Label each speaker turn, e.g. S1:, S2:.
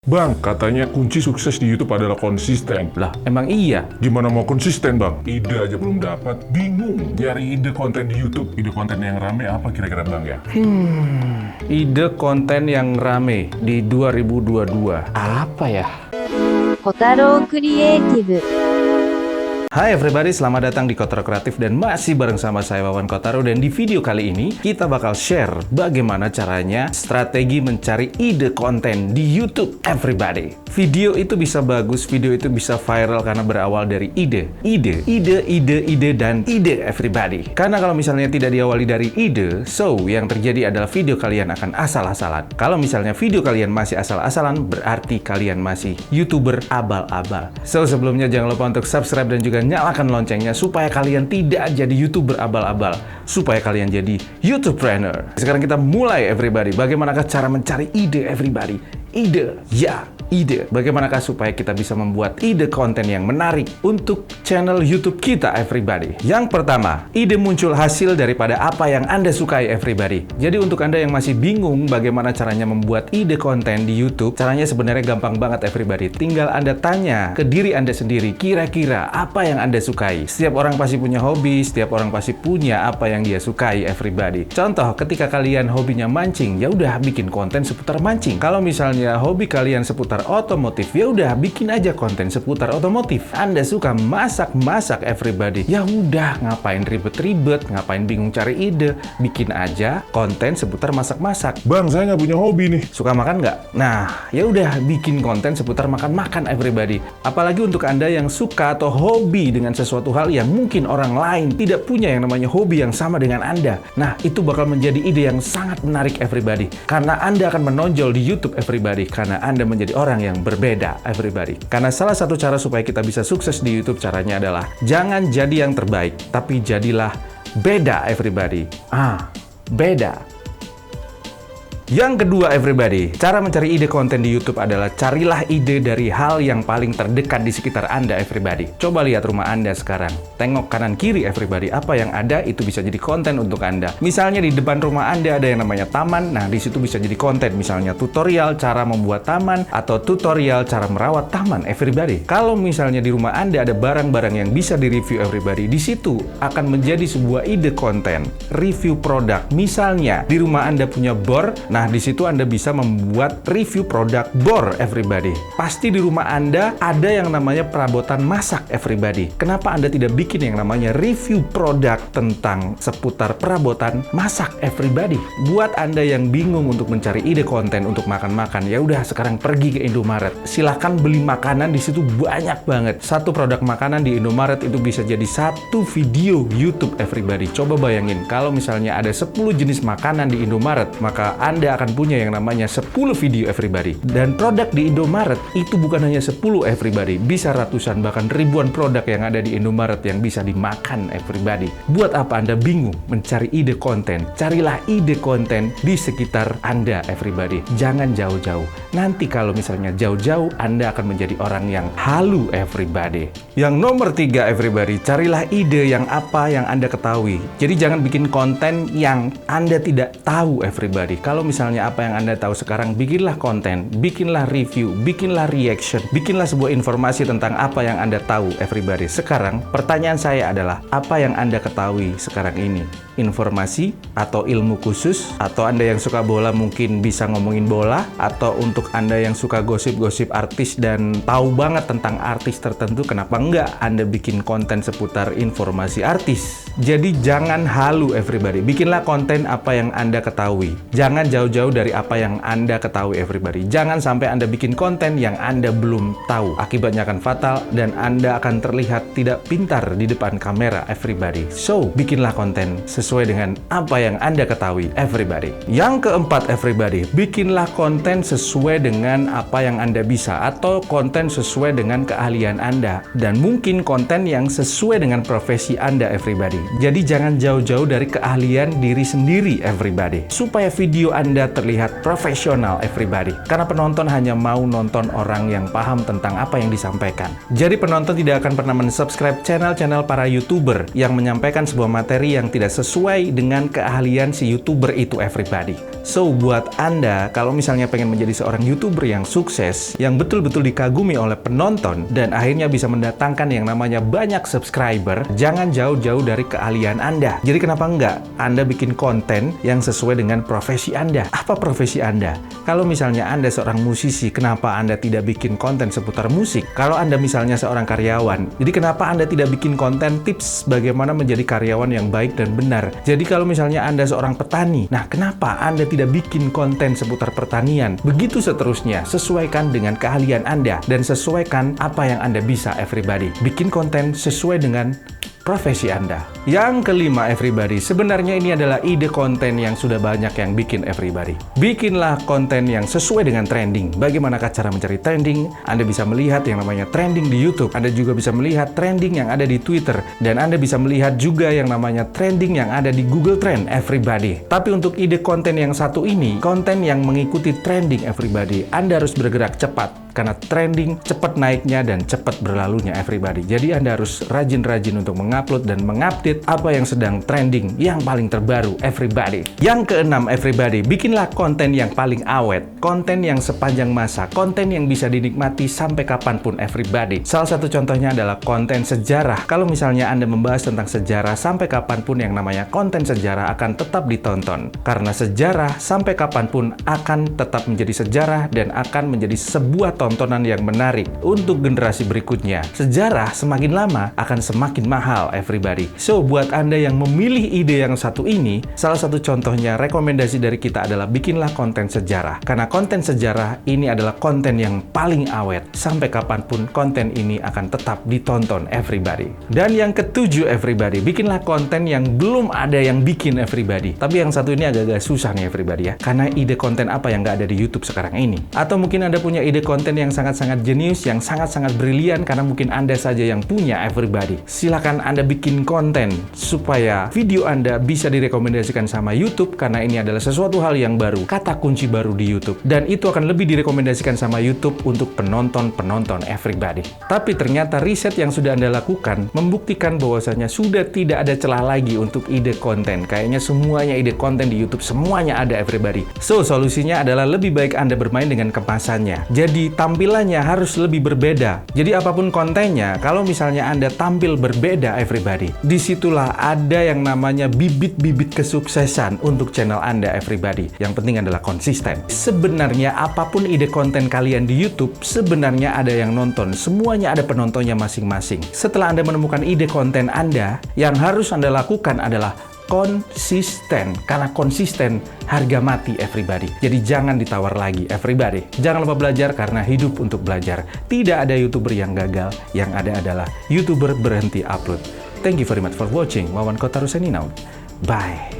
S1: Bang, katanya kunci sukses di YouTube adalah konsisten.
S2: Lah, emang iya?
S1: Gimana mau konsisten, Bang? Ide aja belum dapat, bingung nyari ide konten di YouTube. Ide konten yang rame apa kira-kira, Bang ya?
S2: Ide konten yang rame di 2022. Apa ya?
S3: Kotaro Creative.
S2: Hai everybody, selamat datang di Kotaro Kreatif dan masih bareng sama saya Wawan Kotaro. Dan di video kali ini kita bakal share bagaimana caranya strategi mencari ide konten di YouTube everybody. Video itu bisa bagus, video itu bisa viral karena berawal dari ide, dan ide everybody. Karena kalau misalnya tidak diawali dari ide, so yang terjadi adalah video kalian akan asal-asalan. Kalau misalnya video kalian masih asal-asalan, berarti kalian masih YouTuber abal-abal. So sebelumnya jangan lupa untuk subscribe dan juga nyalakan loncengnya supaya kalian tidak jadi YouTuber abal-abal, supaya kalian jadi YouTubepreneur. Sekarang kita mulai everybody. Bagaimanakah cara mencari ide everybody? Ide, ya, ide. Bagaimanakah supaya kita bisa membuat ide konten yang menarik untuk channel YouTube kita everybody? Yang pertama, ide muncul hasil daripada apa yang Anda sukai everybody. Jadi untuk Anda yang masih bingung bagaimana caranya membuat ide konten di YouTube, caranya sebenarnya gampang banget everybody. Tinggal Anda tanya ke diri Anda sendiri, kira-kira apa yang Anda sukai? Setiap orang pasti punya hobi, setiap orang pasti punya apa yang dia sukai everybody. Contoh, ketika kalian hobinya mancing, ya udah bikin konten seputar mancing. Kalau misalnya hobi kalian seputar otomotif, ya udah bikin aja konten seputar otomotif. Anda suka masak-masak everybody, ya udah ngapain ribet-ribet, ngapain bingung cari ide, bikin aja konten seputar masak-masak.
S1: Bang, saya nggak punya hobi nih.
S2: Suka makan nggak? Nah, ya udah bikin konten seputar makan-makan everybody. Apalagi untuk Anda yang suka atau hobi dengan sesuatu hal yang mungkin orang lain tidak punya yang namanya hobi yang sama dengan Anda. Nah, itu bakal menjadi ide yang sangat menarik everybody. Karena Anda akan menonjol di YouTube everybody. Karena Anda menjadi orang yang berbeda everybody. Karena salah satu cara supaya kita bisa sukses di YouTube caranya adalah jangan jadi yang terbaik, tapi jadilah beda everybody. Beda. Yang kedua everybody, cara mencari ide konten di YouTube adalah carilah ide dari hal yang paling terdekat di sekitar Anda everybody. Coba lihat rumah Anda sekarang. Tengok kanan kiri everybody, apa yang ada itu bisa jadi konten untuk Anda. Misalnya di depan rumah Anda ada yang namanya taman, nah di situ bisa jadi konten. Misalnya tutorial cara membuat taman atau tutorial cara merawat taman everybody. Kalau misalnya di rumah Anda ada barang-barang yang bisa di-review everybody, di situ akan menjadi sebuah ide konten. Review produk. Misalnya di rumah Anda punya bor, nah di situ Anda bisa membuat review produk bor everybody. Pasti di rumah Anda ada yang namanya perabotan masak everybody. Kenapa Anda tidak bikin yang namanya review produk tentang seputar perabotan masak everybody? Buat Anda yang bingung untuk mencari ide konten untuk makan-makan, ya udah sekarang pergi ke Indomaret. Silahkan beli makanan, di situ banyak banget. Satu produk makanan di Indomaret itu bisa jadi satu video YouTube everybody. Coba bayangin kalau misalnya ada 10 jenis makanan di Indomaret, maka Anda akan punya yang namanya 10 video everybody. Dan produk di Indomaret itu bukan hanya 10 everybody, bisa ratusan bahkan ribuan produk yang ada di Indomaret yang bisa dimakan everybody. Buat apa Anda bingung mencari ide konten? Carilah ide konten di sekitar Anda everybody. Jangan jauh-jauh. Nanti kalau misalnya jauh-jauh, Anda akan menjadi orang yang halu everybody. Yang nomor 3 everybody, carilah ide yang apa yang Anda ketahui. Jadi jangan bikin konten yang Anda tidak tahu everybody. Kalau misalnya apa yang Anda tahu sekarang, bikinlah konten, bikinlah review, bikinlah reaction, bikinlah sebuah informasi tentang apa yang Anda tahu everybody. Sekarang pertanyaan saya adalah, apa yang Anda ketahui sekarang ini? Informasi atau ilmu khusus? Atau Anda yang suka bola mungkin bisa ngomongin bola? Atau untuk Anda yang suka gosip-gosip artis dan tahu banget tentang artis tertentu, kenapa enggak Anda bikin konten seputar informasi artis? Jadi jangan halu everybody. Bikinlah konten apa yang Anda ketahui. Jangan jauh-jauh dari apa yang Anda ketahui everybody. Jangan sampai Anda bikin konten yang Anda belum tahu. Akibatnya akan fatal dan Anda akan terlihat tidak pintar di depan kamera everybody. So, bikinlah konten sesuai dengan apa yang Anda ketahui everybody. Yang keempat everybody, bikinlah konten sesuai dengan apa yang Anda bisa atau konten sesuai dengan keahlian Anda dan mungkin konten yang sesuai dengan profesi Anda everybody. Jadi jangan jauh-jauh dari keahlian diri sendiri everybody. Supaya video Anda terlihat profesional everybody. Karena penonton hanya mau nonton orang yang paham tentang apa yang disampaikan. Jadi penonton tidak akan pernah mensubscribe channel-channel para YouTuber yang menyampaikan sebuah materi yang tidak sesuai sesuai dengan keahlian si YouTuber itu everybody. So, buat Anda, kalau misalnya pengen menjadi seorang YouTuber yang sukses, yang betul-betul dikagumi oleh penonton, dan akhirnya bisa mendatangkan yang namanya banyak subscriber, jangan jauh-jauh dari keahlian Anda. Jadi kenapa enggak Anda bikin konten yang sesuai dengan profesi Anda? Apa profesi Anda? Kalau misalnya Anda seorang musisi, kenapa Anda tidak bikin konten seputar musik? Kalau Anda misalnya seorang karyawan, jadi kenapa Anda tidak bikin konten tips bagaimana menjadi karyawan yang baik dan benar? Jadi kalau misalnya Anda seorang petani, nah kenapa Anda tidak bikin konten seputar pertanian? Begitu seterusnya, sesuaikan dengan keahlian Anda dan sesuaikan apa yang Anda bisa everybody. Bikin konten sesuai dengan profesi Anda. Yang kelima everybody, sebenarnya ini adalah ide konten yang sudah banyak yang bikin everybody. Bikinlah konten yang sesuai dengan trending. Bagaimanakah cara mencari trending? Anda bisa melihat yang namanya trending di YouTube. Anda juga bisa melihat trending yang ada di Twitter. Dan Anda bisa melihat juga yang namanya trending yang ada di Google Trend everybody. Tapi untuk ide konten yang satu ini, konten yang mengikuti trending everybody, Anda harus bergerak cepat. Karena trending cepat naiknya dan cepat berlalunya everybody. Jadi Anda harus rajin-rajin untuk mengupload dan mengupdate apa yang sedang trending, yang paling terbaru everybody. Yang keenam everybody, bikinlah konten yang paling awet, konten yang sepanjang masa, konten yang bisa dinikmati sampai kapanpun everybody. Salah satu contohnya adalah konten sejarah. Kalau misalnya Anda membahas tentang sejarah, sampai kapanpun yang namanya konten sejarah akan tetap ditonton. Karena sejarah sampai kapanpun akan tetap menjadi sejarah dan akan menjadi sebuah tontonan yang menarik untuk generasi berikutnya. Sejarah semakin lama akan semakin mahal everybody. So, buat Anda yang memilih ide yang satu ini, salah satu contohnya rekomendasi dari kita adalah bikinlah konten sejarah. Karena konten sejarah ini adalah konten yang paling awet. Sampai kapanpun konten ini akan tetap ditonton everybody. Dan yang ketujuh everybody, bikinlah konten yang belum ada yang bikin everybody. Tapi yang satu ini agak-agak susah nih everybody ya. Karena ide konten apa yang nggak ada di YouTube sekarang ini? Atau mungkin Anda punya ide konten yang sangat-sangat jenius, yang sangat-sangat brilian karena mungkin Anda saja yang punya everybody. Silakan Anda bikin konten supaya video Anda bisa direkomendasikan sama YouTube karena ini adalah sesuatu hal yang baru, kata kunci baru di YouTube. Dan itu akan lebih direkomendasikan sama YouTube untuk penonton-penonton everybody. Tapi ternyata riset yang sudah Anda lakukan membuktikan bahwasanya sudah tidak ada celah lagi untuk ide konten. Kayaknya semuanya ide konten di YouTube, semuanya ada everybody. So, solusinya adalah lebih baik Anda bermain dengan kemasannya. Jadi tampilannya harus lebih berbeda. Jadi apapun kontennya, kalau misalnya Anda tampil berbeda everybody, disitulah ada yang namanya bibit-bibit kesuksesan untuk channel Anda everybody. Yang penting adalah konsisten. Sebenarnya apapun ide konten kalian di YouTube, sebenarnya ada yang nonton. Semuanya ada penontonnya masing-masing. Setelah Anda menemukan ide konten Anda, yang harus Anda lakukan adalah konsisten. Karena konsisten harga mati everybody. Jadi jangan ditawar lagi everybody. Jangan lupa belajar karena hidup untuk belajar. Tidak ada YouTuber yang gagal, yang ada adalah YouTuber berhenti upload. Thank you very much for watching. Wawan Kotaro signing out. Bye.